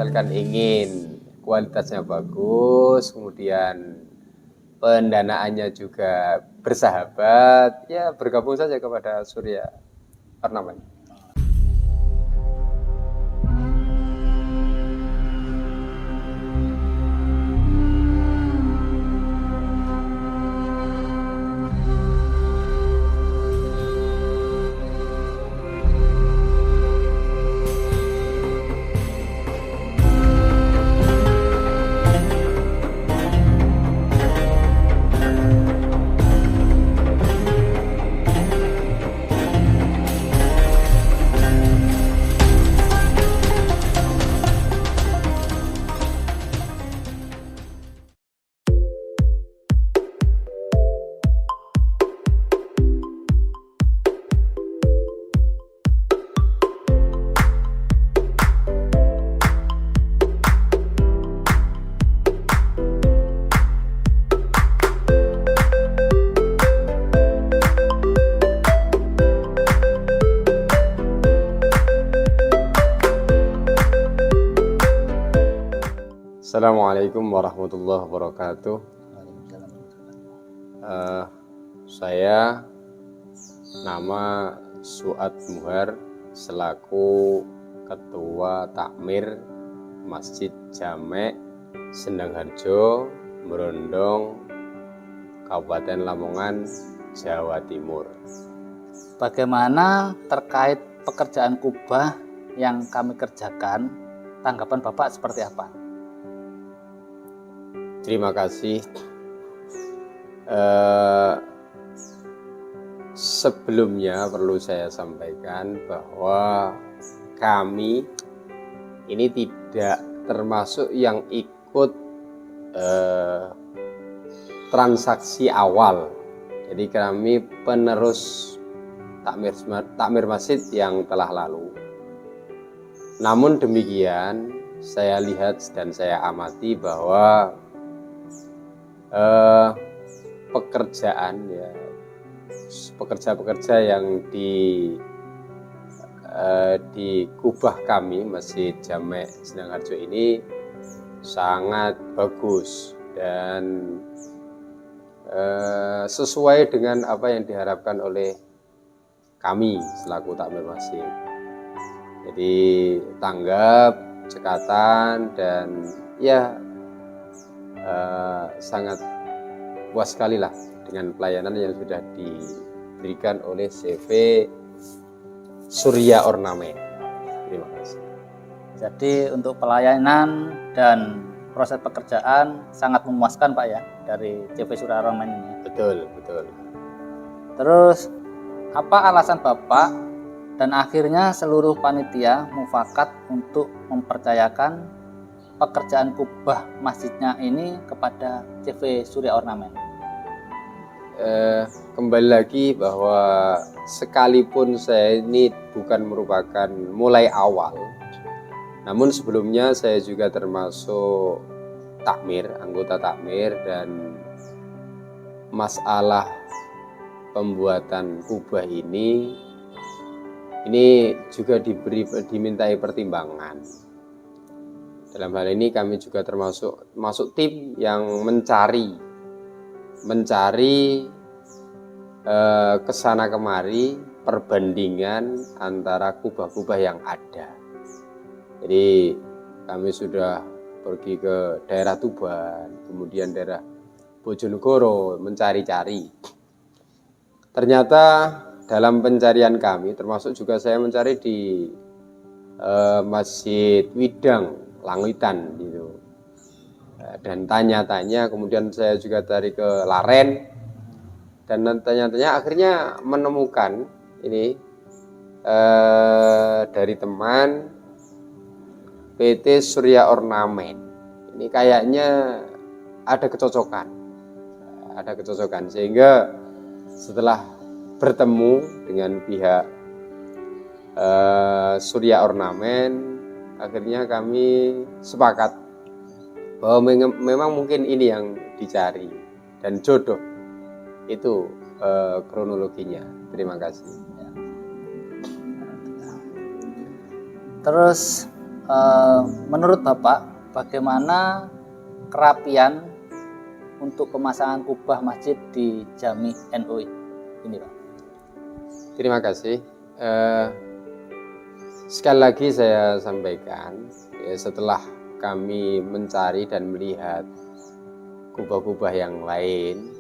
misalkan ingin kualitasnya bagus, kemudian pendanaannya juga bersahabat, ya bergabung saja kepada Surya Ornamen. Assalamualaikum warahmatullahi wabarakatuh. Saya nama Suat Muhar selaku Ketua Takmir Masjid Jamek Sendangharjo, Brondong, Kabupaten Lamongan, Jawa Timur. Bagaimana terkait pekerjaan kubah yang kami kerjakan? Tanggapan Bapak seperti apa? Terima kasih. Sebelumnya perlu saya sampaikan bahwa kami ini tidak termasuk yang ikut transaksi awal. Jadi kami penerus takmir masjid yang telah lalu. Namun demikian, saya lihat dan saya amati bahwa pekerja-pekerja yang di kubah kami Masjid Jamek Sendangharjo ini sangat bagus dan sesuai dengan apa yang diharapkan oleh kami selaku takmir masjid. Jadi tanggap, cekatan, dan ya sangat puas sekali lah dengan pelayanan yang sudah diberikan oleh CV Surya Ornamen. Terima kasih. Jadi untuk pelayanan dan proses pekerjaan sangat memuaskan Pak ya dari CV Surya Ornamen ini. Betul. Terus apa alasan Bapak dan akhirnya seluruh panitia mufakat untuk mempercayakan pekerjaan kubah masjidnya ini kepada CV Surya Ornamen? Kembali lagi bahwa sekalipun saya ini bukan merupakan mulai awal, namun sebelumnya saya juga termasuk takmir, anggota takmir, dan masalah pembuatan kubah ini juga dimintai pertimbangan. Dalam hal ini kami juga masuk tim yang mencari kesana kemari perbandingan antara kubah-kubah yang ada. Jadi kami sudah pergi ke daerah Tuban, kemudian daerah Bojonegoro mencari-cari. Ternyata dalam pencarian kami, termasuk juga saya mencari di Masjid Widang Langitan gitu, dan tanya-tanya, kemudian saya juga cari ke Laren, dan tanya-tanya akhirnya menemukan ini dari teman PT Surya Ornamen. Ini kayaknya ada kecocokan sehingga setelah bertemu dengan pihak Surya Ornamen, akhirnya kami sepakat bahwa memang mungkin ini yang dicari dan jodoh itu kronologinya. Terima kasih. Terus menurut Bapak bagaimana kerapian untuk pemasangan kubah masjid di Jami NU ini, Pak? Terima kasih. Sekali lagi saya sampaikan, ya, setelah kami mencari dan melihat kubah-kubah yang lain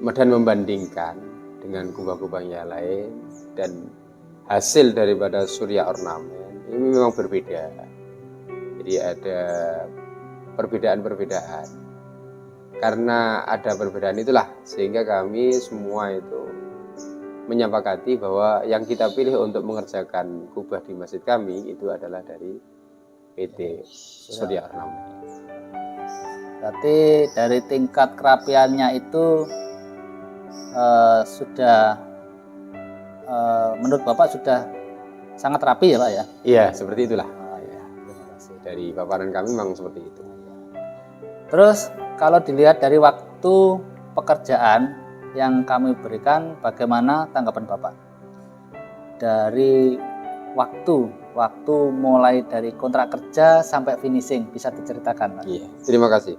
dan membandingkan dengan kubah-kubah yang lain, dan hasil daripada surya ornamen ini memang berbeda. Jadi ada perbedaan-perbedaan. Karena ada perbedaan itulah sehingga kami semua itu menyepakati bahwa yang kita pilih untuk mengerjakan kubah di masjid kami itu adalah dari PT Surya Ornamen. Berarti dari tingkat kerapiannya itu sudah menurut Bapak sudah sangat rapi ya Pak ya? Iya, seperti itulah. Ya, terima kasih. Dari paparan kami memang seperti itu. Terus kalau dilihat dari waktu pekerjaan yang kami berikan, bagaimana tanggapan Bapak? Dari waktu mulai dari kontrak kerja sampai finishing, bisa diceritakan Pak? Iya, terima kasih.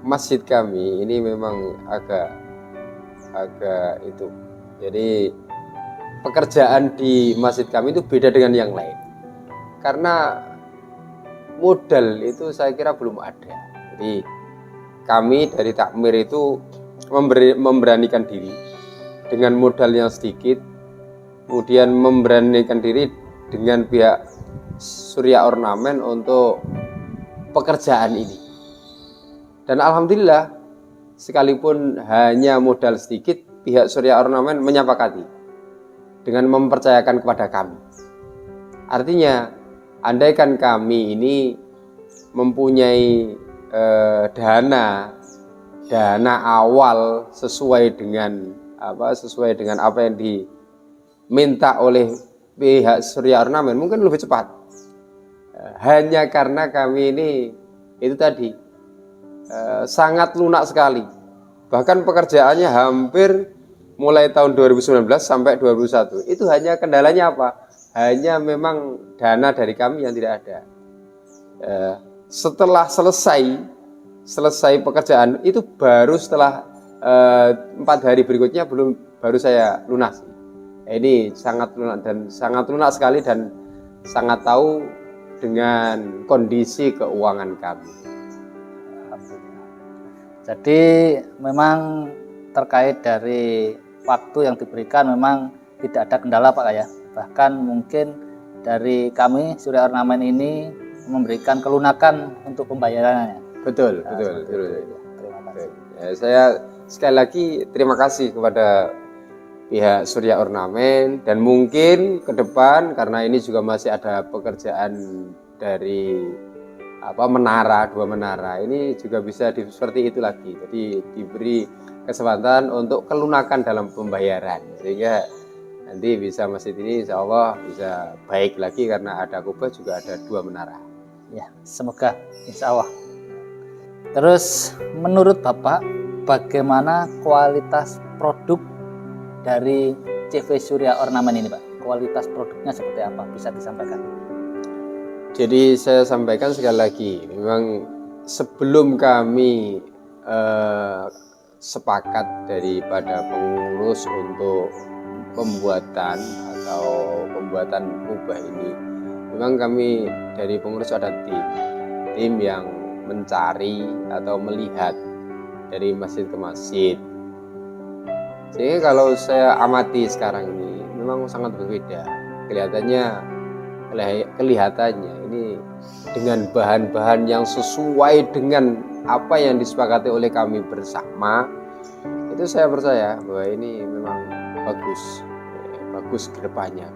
Masjid kami ini memang agak itu. Jadi pekerjaan di masjid kami itu beda dengan yang lain. Karena modal itu saya kira belum ada. Jadi kami dari Takmir itu memberanikan diri dengan modal yang sedikit, kemudian memberanikan diri dengan pihak Surya Ornamen untuk pekerjaan ini. Dan alhamdulillah, sekalipun hanya modal sedikit, pihak Surya Ornamen menyepakati dengan mempercayakan kepada kami. Artinya, andaikan kami ini mempunyai dana awal sesuai dengan apa yang diminta oleh pihak Surya Ornamen, mungkin lebih cepat. Hanya karena kami ini itu tadi sangat lunak sekali. Bahkan pekerjaannya hampir mulai tahun 2019 sampai 2021. Itu hanya kendalanya apa? Hanya memang dana dari kami yang tidak ada. Setelah selesai pekerjaan itu baru setelah 4 hari berikutnya baru saya lunasi. Ini sangat lunak sekali dan sangat tahu dengan kondisi keuangan kami. Jadi memang terkait dari waktu yang diberikan memang tidak ada kendala Pak ya. Bahkan mungkin dari kami Surya Ornamen ini memberikan kelunakan untuk pembayarannya. Betul. Terima kasih. Ya, saya sekali lagi terima kasih kepada pihak Surya Ornamen, dan mungkin ke depan karena ini juga masih ada pekerjaan dari dua menara ini juga bisa seperti itu lagi. Jadi diberi kesempatan untuk kelunakan dalam pembayaran sehingga nanti bisa masjid ini insya Allah bisa baik lagi karena ada kubah juga ada 2 menara. Ya, semoga insya Allah. Terus menurut Bapak bagaimana kualitas produk dari CV Surya Ornamen ini Pak? Kualitas produknya seperti apa? Bisa disampaikan? Jadi saya sampaikan sekali lagi, memang sebelum kami sepakat daripada pengurus untuk pembuatan kubah ini, memang kami dari pengurus ada tim yang mencari atau melihat dari masjid ke masjid. Sehingga kalau saya amati sekarang ini memang sangat berbeda. Kelihatannya ini dengan bahan-bahan yang sesuai dengan apa yang disepakati oleh kami bersama, itu saya percaya bahwa ini memang bagus ke depannya.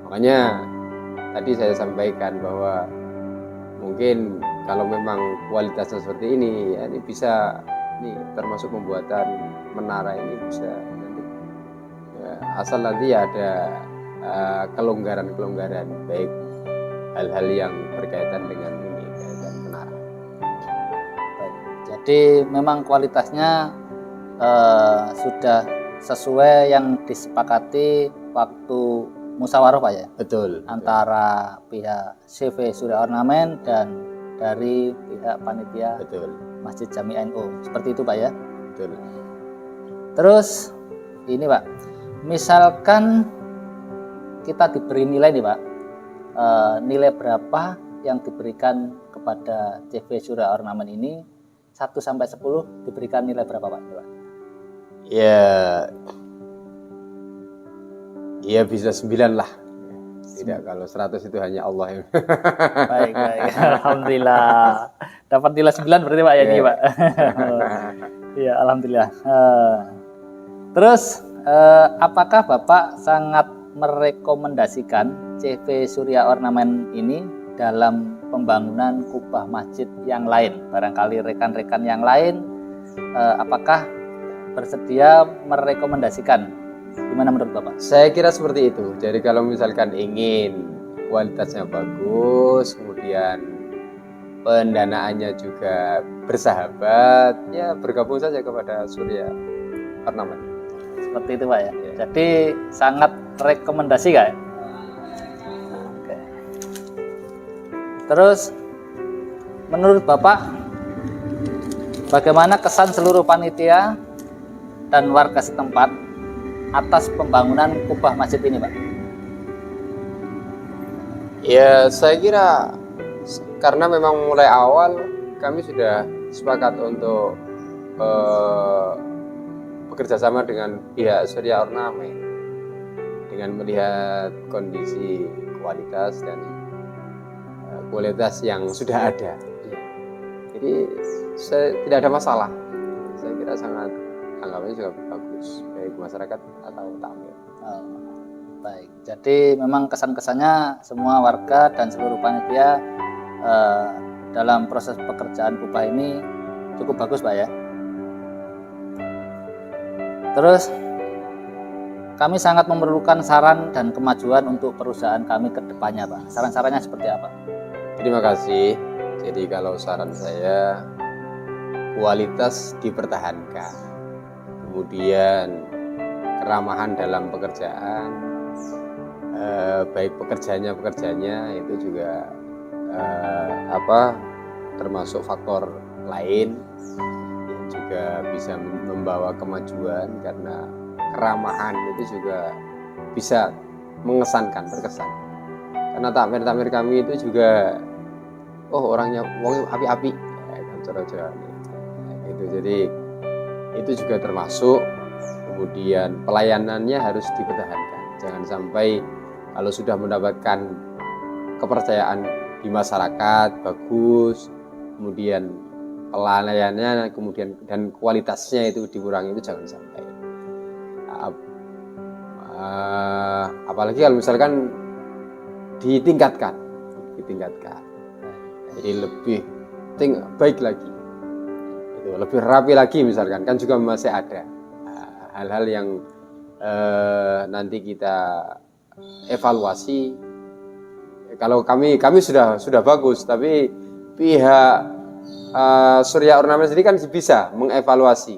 Makanya tadi saya sampaikan bahwa mungkin kalau memang kualitasnya seperti ini, ya ini bisa, ini termasuk pembuatan menara ini bisa nanti ya, asal nanti ada kelonggaran baik hal-hal yang berkaitan dengan ini dan menara. Jadi memang kualitasnya sudah sesuai yang disepakati waktu musyawarah Pak ya, Betul. antara pihak CV Surya Ornamen dan dari pihak panitia Betul. Masjid Jami NU. Seperti itu Pak ya. Betul. Terus ini Pak, misalkan kita diberi nilai nih Pak, nilai berapa yang diberikan kepada CV Surya Ornamen ini 1 sampai 10 diberikan nilai berapa Pak? Ya bisa 9 lah. Tidak, kalau 100 itu hanya Allah yang Baik, alhamdulillah. Dapat nilai 9 berarti Pak ya ini Pak. Iya, alhamdulillah. Terus apakah Bapak sangat merekomendasikan CV Surya Ornamen ini dalam pembangunan kubah masjid yang lain? Barangkali rekan-rekan yang lain apakah bersedia merekomendasikan? Gimana menurut Bapak? Saya kira seperti itu. Jadi kalau misalkan ingin kualitasnya bagus, kemudian pendanaannya juga bersahabat, ya bergabung saja kepada Surya Ornamen. Seperti itu Pak ya. Jadi sangat rekomendasi Kak. Oke. Terus menurut Bapak bagaimana kesan seluruh panitia dan warga setempat atas pembangunan kubah masjid ini Pak? Ya saya kira karena memang mulai awal kami sudah sepakat untuk bekerja sama dengan pihak Surya Ornamen dengan melihat kondisi kualitas dan kualitas yang sudah ada. Jadi tidak ada masalah. Saya kira sangat anggapannya juga bagus baik masyarakat atau takmir. Oh, baik. Jadi memang kesan-kesannya semua warga dan seluruh panitia dalam proses pekerjaan kubah ini cukup bagus Pak ya. Terus kami sangat memerlukan saran dan kemajuan untuk perusahaan kami ke depannya Pak. Saran-sarannya seperti apa? Terima kasih. Jadi kalau saran saya kualitas dipertahankan, kemudian keramahan dalam pekerjaan, baik pekerjanya itu juga termasuk faktor lain yang juga bisa membawa kemajuan karena keramahan itu juga bisa berkesan. Karena takmir kami itu juga orangnya api-api, itu jadi itu juga termasuk. Kemudian pelayanannya harus dipertahankan, jangan sampai kalau sudah mendapatkan kepercayaan di masyarakat bagus, kemudian pelayanannya kemudian dan kualitasnya itu dikurangi, itu jangan sampai. Apalagi kalau misalkan ditingkatkan, jadi lebih baik lagi, itu lebih rapi lagi misalkan, kan juga masih ada hal-hal yang nanti kita evaluasi. Kalau kami sudah bagus, tapi pihak Surya Ornamen sendiri kan bisa mengevaluasi.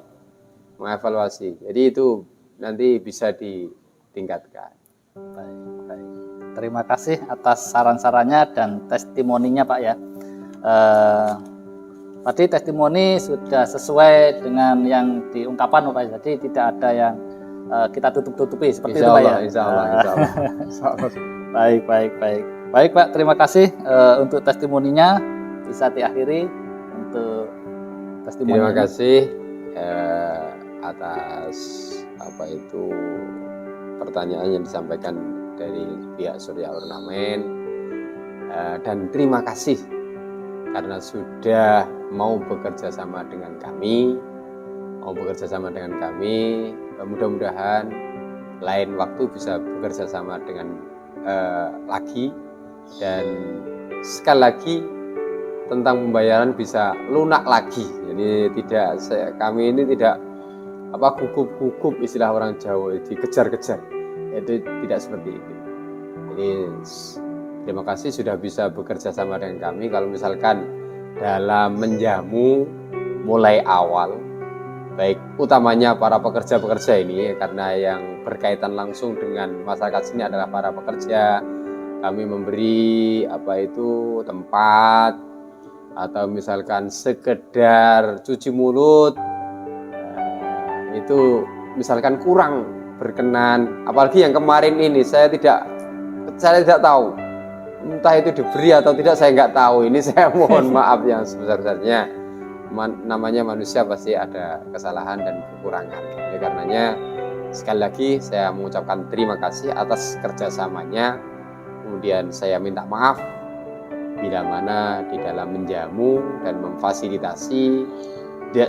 Jadi itu nanti bisa ditingkatkan. Baik. Terima kasih atas saran-sarannya dan testimoninya Pak ya. Tadi testimoni sudah sesuai dengan yang diungkapkan Pak. Jadi tidak ada yang kita tutup-tutupi seperti itu Pak ya. Insya Allah. Baik Pak, terima kasih untuk testimoninya. Bisa diakhiri untuk testimoni. Terima kasih atas pertanyaan yang disampaikan dari pihak Surya Ornamen, dan terima kasih karena sudah mau bekerja sama dengan kami. Mudah-mudahan lain waktu bisa bekerja sama dengan lagi, dan sekali lagi tentang pembayaran bisa lunak lagi. Jadi kami ini tidak gugup istilah orang Jawa, dikejar-kejar, itu tidak seperti itu. Jadi terima kasih sudah bisa bekerja sama dengan kami. Kalau misalkan dalam menjamu mulai awal baik utamanya para pekerja-pekerja ini, karena yang berkaitan langsung dengan masyarakat sini adalah para pekerja. Kami memberi tempat atau misalkan sekedar cuci mulut itu misalkan kurang berkenan, apalagi yang kemarin ini saya tidak tahu entah itu diberi atau tidak, saya nggak tahu. Ini saya mohon maaf yang sebesar-besarnya. Namanya manusia pasti ada kesalahan dan kekurangan. Oleh karenanya sekali lagi saya mengucapkan terima kasih atas kerjasamanya. Kemudian saya minta maaf bila mana di dalam menjamu dan memfasilitasi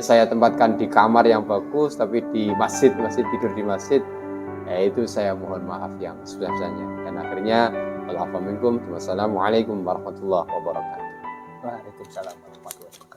saya tempatkan di kamar yang bagus, tapi di masjid tidur di masjid, itu saya mohon maaf yang sebesar-besarnya. Dan akhirnya wassalamualaikum warahmatullahi wabarakatuh. Waalaikumsalam warahmatullahi wabarakatuh.